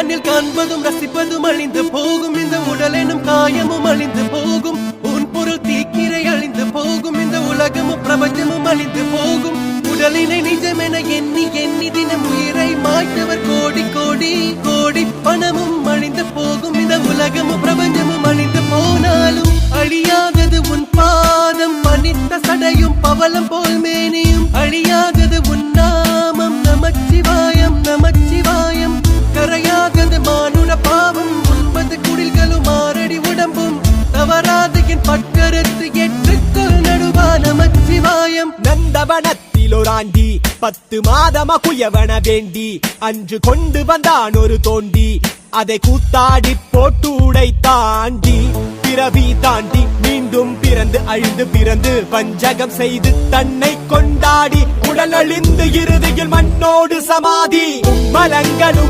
கண்ணில் காண்பதும் ரசிப்பதும் அழிந்து போகும், இந்த உடல் எனும் காயமும் அழிந்து போகும், உன் பொருள் தீக்கிரை அழிந்து போகும், இந்த உலகமும் பிரபஞ்சமும் அழிந்து போகும். உடலினை நிஜமென எண்ணி எண்ணி தினம் உயிரை மாய்த்தவர் கோடி கோடி கோடி, பணமும் அழிந்து போகும், இந்த உலகமும் பிரபஞ்சமும் அழிந்து போனாலும் அழியாதது உன் பாதம், பணித்த சடையும் பவளம் போல் மேனியும் அழியாதது உன் நாமம், நமச்சிவாயம் நமச்சிவாயம். கரையாதது மானுட பாவம், 9 குடில்களும் 6 அடி உடம்பும் தவறாது என் பட்கரத்து ஏற்றுக்கொள் நடுவா நமச்சிவாயம். நந்தவனத்தில் ஒரு ஆண்டி 10 மாதமா குயவன வேண்டி அன்று கொண்டு வந்தான் ஒரு தோண்டி, அதை கூத்தாடி போட்டு உடைத்தாண்டி பிறவி தாண்டி மீண்டும் பிறந்து அழிந்து பிறந்து வஞ்சகம் செய்து தன்னை கொண்டாடி உடல் அழிந்து இறுதியில் மண்ணோடு சமாதி. மலங்களும்